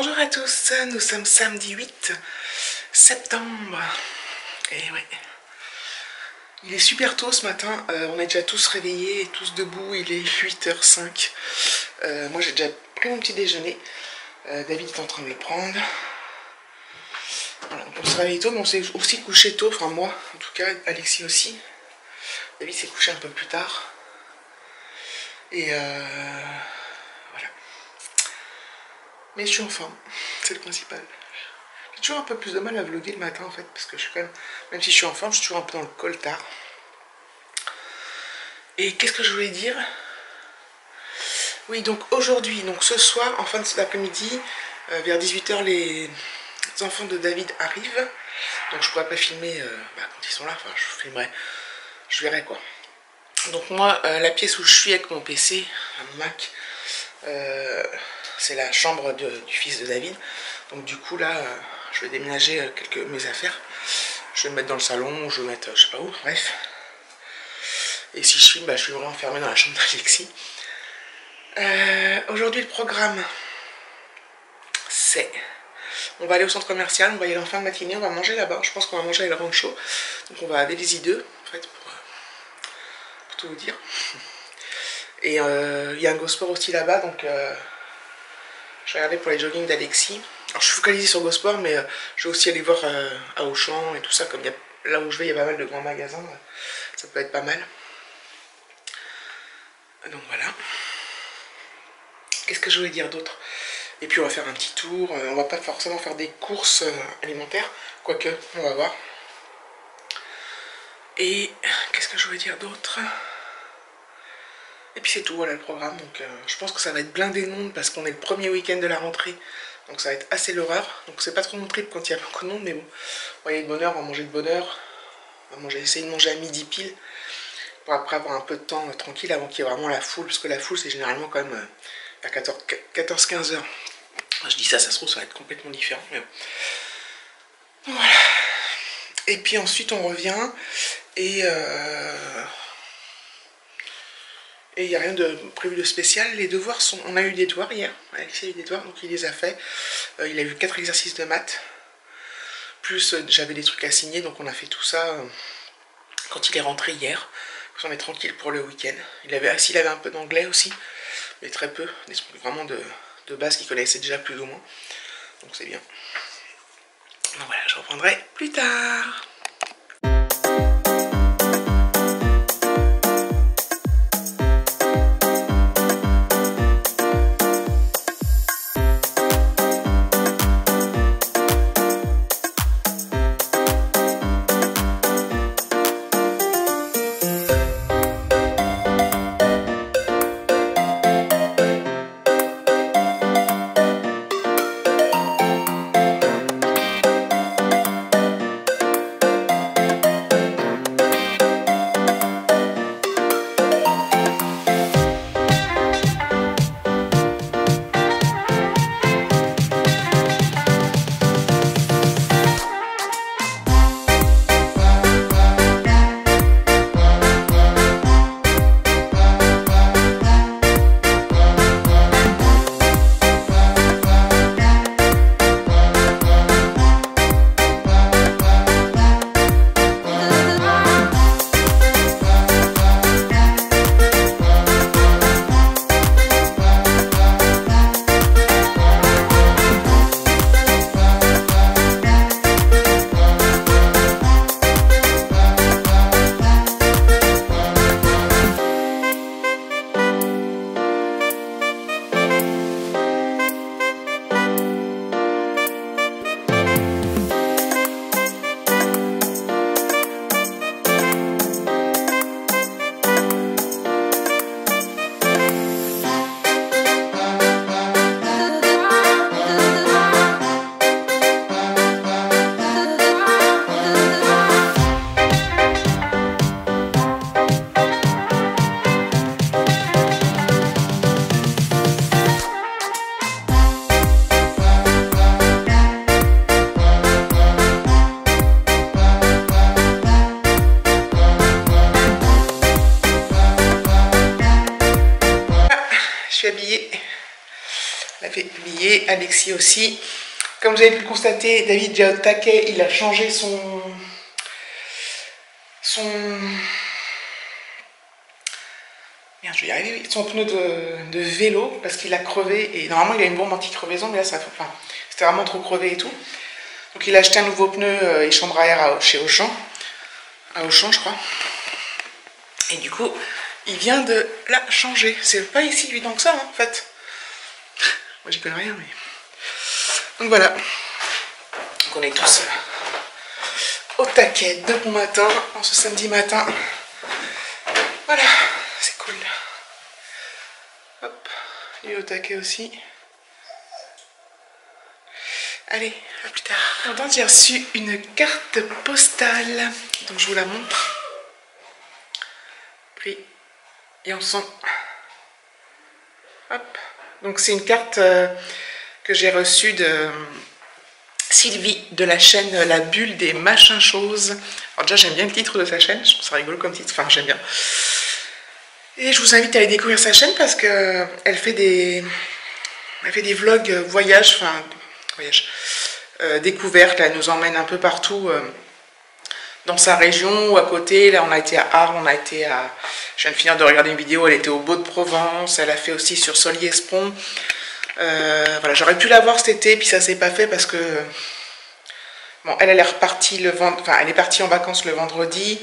Bonjour à tous, nous sommes samedi 8 septembre. Et ouais, il est super tôt ce matin, on est déjà tous réveillés, tous debout, il est 8h05. Moi j'ai déjà pris mon petit déjeuner, David est en train de le prendre. Voilà, on se réveille tôt, mais on s'est aussi couché tôt, enfin moi en tout cas, Alexis aussi. David s'est couché un peu plus tard. Et voilà. Mais je suis en forme, c'est le principal. J'ai toujours un peu plus de mal à vlogger le matin en fait, parce que je suis quand même si je suis en forme, je suis toujours un peu dans le coltard. Et qu'est-ce que je voulais dire? Oui, donc aujourd'hui, donc ce soir, en fin d'après-midi, vers 18h, les enfants de David arrivent. Donc je pourrais pas filmer quand ils sont là, enfin je filmerai, je verrai quoi. Donc moi, la pièce où je suis avec mon PC, un Mac, c'est la chambre du fils de David. Donc du coup là, je vais déménager mes affaires. Je vais me mettre dans le salon, je vais mettre je sais pas où, bref. Et si je filme, je suis vraiment enfermé dans la chambre d'Alexis. Aujourd'hui le programme, c'est... On va aller au centre commercial, on va y aller en fin de matinée, on va manger là-bas. Je pense qu'on va manger à El Rancho. Donc on va à Vélizy 2, en fait, pour tout vous dire. Et il y a un GoSport aussi là-bas, donc je vais regarder pour les jogging d'Alexis. Alors je suis focalisée sur GoSport, mais je vais aussi aller voir à Auchan et tout ça, comme là où je vais, il y a pas mal de grands magasins, ça peut être pas mal. Donc voilà. Qu'est-ce que je voulais dire d'autre? Et puis on va faire un petit tour, on va pas forcément faire des courses alimentaires, quoique, on va voir. Et qu'est-ce que je voulais dire d'autre? Et puis c'est tout, voilà le programme. Donc je pense que ça va être blindé de monde parce qu'on est le premier week-end de la rentrée. Donc ça va être assez l'horreur. Donc c'est pas trop mon trip quand il y a beaucoup de monde, mais bon. On va y aller de bonne heure, on va manger de bonne heure. On va essayer de manger à midi pile. Pour après avoir un peu de temps tranquille avant qu'il y ait vraiment la foule. Parce que la foule c'est généralement quand même à 14-15 heures. Je dis ça, ça se trouve ça va être complètement différent. Mais bon. Voilà. Et puis ensuite on revient et il n'y a rien de prévu de spécial. Les devoirs sont... On a eu des devoirs hier. Alexis a eu des devoirs, donc il les a fait. Il a eu 4 exercices de maths. Plus j'avais des trucs à signer, donc on a fait tout ça quand il est rentré hier. On est tranquille pour le week-end. Il avait un peu d'anglais aussi, mais très peu. Des trucs vraiment de base qu'il connaissait déjà plus ou moins. Donc c'est bien. Donc voilà, je reprendrai plus tard. l'a fait plier, Alexis aussi. Comme vous avez pu le constater, David déjà au taquet, il a changé son merde, je vais y arriver, son pneu de vélo parce qu'il a crevé et normalement il a une bombe anti-crevaison, mais là ça, enfin, c'était vraiment trop crevé et tout. Donc il a acheté un nouveau pneu et chambre à air chez Auchan, à Auchan je crois. Et du coup, il vient de la changer. C'est pas ici lui tant que ça hein, en fait. Moi j'y connais rien mais. Donc voilà. Donc on est tous au taquet de bon matin, en ce samedi matin. Voilà, c'est cool. Hop, il est au taquet aussi. Allez, à plus tard. Maintenant j'ai reçu une carte postale. Donc je vous la montre. Pris et ensemble. Hop. Donc c'est une carte que j'ai reçue de Sylvie de la chaîne La Bulle des machins choses. Alors déjà j'aime bien le titre de sa chaîne, je trouve ça rigolo comme titre, enfin j'aime bien. Et je vous invite à aller découvrir sa chaîne parce que elle fait des vlogs voyages, enfin voyages, découvertes, là, elle nous emmène un peu partout dans sa région ou à côté. Là on a été à Arles, on a été à... Je viens de finir de regarder une vidéo, elle était au Beau de Provence, elle a fait aussi sur Solliès-Pont. Voilà, j'aurais pu la voir cet été, puis ça s'est pas fait parce que bon, elle est repartie le vendredi, enfin elle est partie en vacances le vendredi.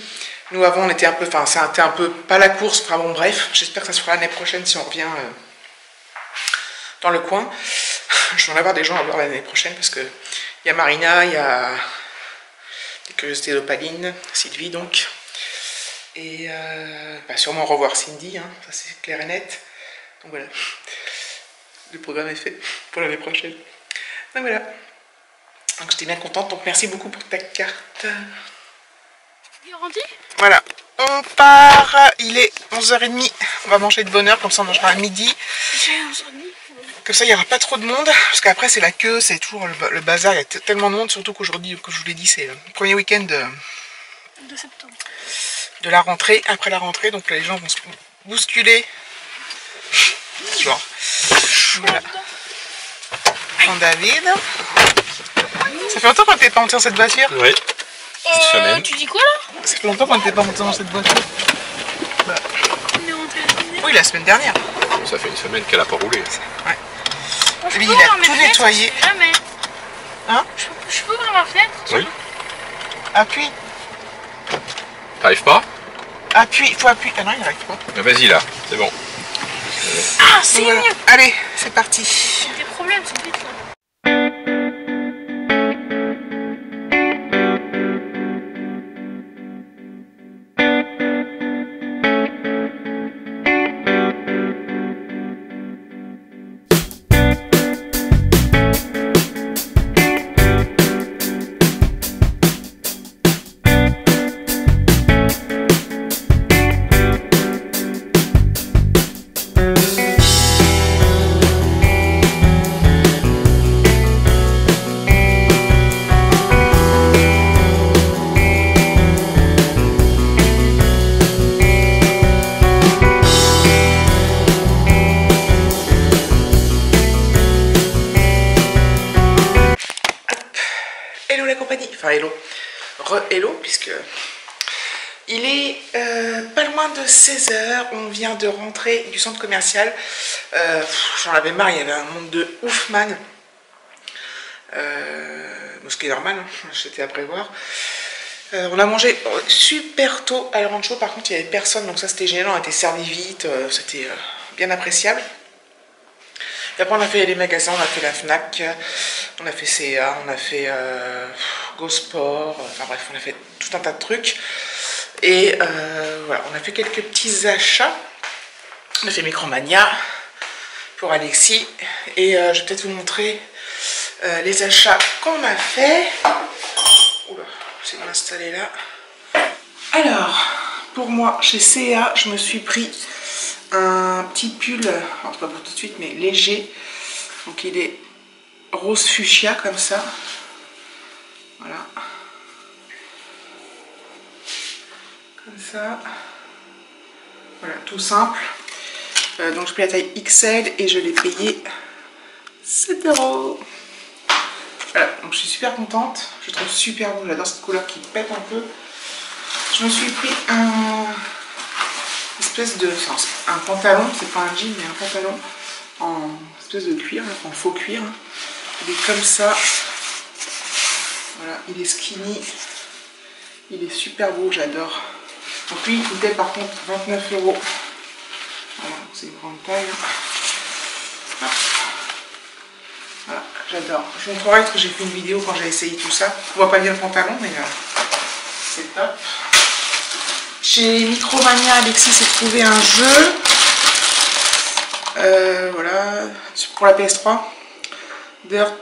Nous avant on était un peu, enfin c'était un peu pas la course, enfin bon bref, j'espère que ça se fera l'année prochaine si on revient dans le coin. Je vais en avoir des gens à voir l'année prochaine parce que il y a Marina, il y a des curiosités d'Opaline, Sylvie donc, et bah, sûrement revoir Cindy, hein, ça c'est clair et net. Donc voilà. Le programme est fait pour l'année prochaine. Donc voilà. Donc j'étais bien contente. Donc merci beaucoup pour ta carte. Voilà. On part. Il est 11h30. On va manger de bonne heure. Comme ça on mangera à midi. Comme ça il n'y aura pas trop de monde. Parce qu'après c'est la queue. C'est toujours le bazar. Il y a tellement de monde. Surtout qu'aujourd'hui, comme je vous l'ai dit, c'est le premier week-end de septembre. De la rentrée. Après la rentrée. Donc les gens vont se bousculer. Genre. Voilà. Jean David. Ça fait longtemps qu'on n'était pas monté dans cette voiture. Oui. Cette semaine. Tu dis quoi là? Ça fait longtemps qu'on n'était pas monté dans cette voiture. Bah. On est monté la semaine dernière. Oui, la semaine dernière. Ça fait une semaine qu'elle a pas roulé. Ouais. Bon, Lui, il a tout nettoyé. Jamais. Hein? Je peux ouvrir ma fenêtre? Oui. Appuie. T'arrives pas? Appuie. Il faut appuyer. Ah non, il n'arrive pas. Ben vas-y là, c'est bon. Ah, c'est Voilà. mieux. Allez, c'est parti. Des problèmes, c'est vite là. Re-hello, puisque il est pas loin de 16h, on vient de rentrer du centre commercial. J'en avais marre, il y avait un monde de ouf man. Ce qui est normal, hein, c'était à prévoir. On a mangé super tôt à l'heure chaud, par contre il n'y avait personne, donc ça c'était génial, on a été servi vite, c'était bien appréciable. Et après on a fait les magasins, on a fait la Fnac, on a fait CA, on a fait Go Sport, enfin bref, on a fait tout un tas de trucs. Et voilà, on a fait quelques petits achats. On a fait Micromania pour Alexis. Et je vais peut-être vous montrer les achats qu'on a fait. Oula, j'essaie de m'installer là. Alors, pour moi, chez CA, je me suis pris un petit pull, enfin, pas pour tout de suite, mais léger. Donc il est rose fuchsia comme ça. Voilà. Comme ça. Voilà, tout simple. Donc je pris la taille XL et je l'ai payé 7 €. Voilà, donc je suis super contente. Je trouve super beau. J'adore cette couleur qui pète un peu. Je me suis pris un espèce de... Enfin, un pantalon, c'est pas un jean, mais un pantalon en espèce de cuir, en faux cuir. Il est comme ça. Voilà, il est skinny. Il est super beau, j'adore. Donc lui, il coûtait par contre 29 €. Voilà, c'est une grande taille. Hop. Voilà, j'adore. Je vous montrerai parce que j'ai fait une vidéo quand j'ai essayé tout ça. On voit pas bien le pantalon, mais c'est top. Chez Micromania, Alexis s'est trouvé un jeu. Voilà, pour la PS3. Dirt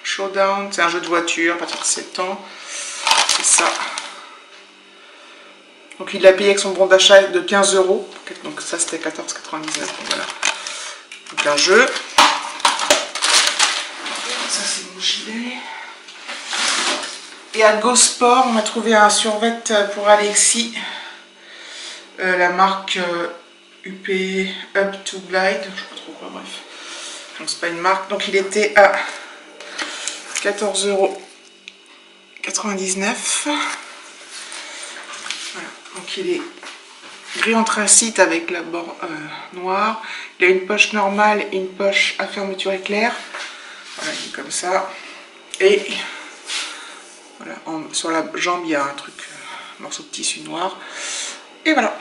Showdown, c'est un jeu de voiture à partir de 7 ans. C'est ça. Donc il l'a payé avec son bon d'achat de 15 €. Donc ça c'était 14,99 €. Voilà. Donc un jeu. Ça c'est mon gilet. Et à Go Sport, on m'a trouvé un survêt pour Alexis. La marque UP Up to Glide. Je sais pas trop quoi, bref. Donc c'est pas une marque. Donc il était à 14,99 €. Voilà. Donc il est gris anthracite avec la bord noire. Il a une poche normale et une poche à fermeture éclair. Voilà, il est comme ça. Et voilà, sur la jambe, il y a un truc, un morceau de tissu noir. Et voilà.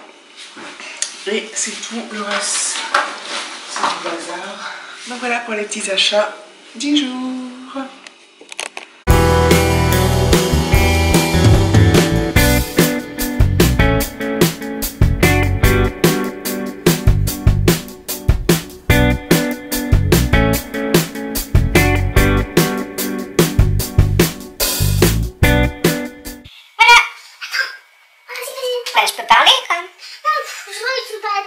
Et c'est tout. Le reste, c'est du bazar. Donc voilà pour les petits achats du jour. Bah, je peux parler quand même. Non, je vois que tu veux parler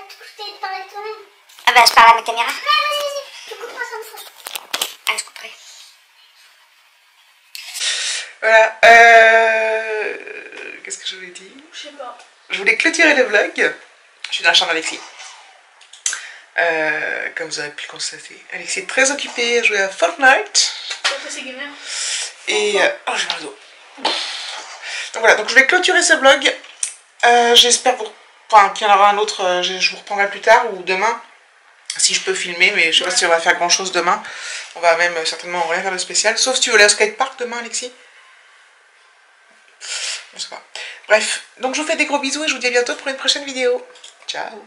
de toi-même. Ah bah, je parle à ma caméra. Ouais, vas-y, tu couperas, ça me fout. Ah, je couperai. Voilà. Qu'est-ce que je voulais dire? Je sais pas. Je voulais clôturer le vlog. Je suis dans la chambre d'Alexis. Comme vous avez pu le constater. Alexis est très occupé à jouer à Fortnite. C'est gamer. Et... oh, j'ai mal au dos. Donc voilà, donc je vais clôturer ce vlog. J'espère qu'il y en aura un autre, je vous reprendrai plus tard ou demain. Si je peux filmer, mais je sais pas si on va faire grand chose demain. On va même certainement rien faire de spécial. Sauf si tu veux aller au skatepark demain, Alexis. Je sais pas. Bref, donc je vous fais des gros bisous et je vous dis à bientôt pour une prochaine vidéo. Ciao.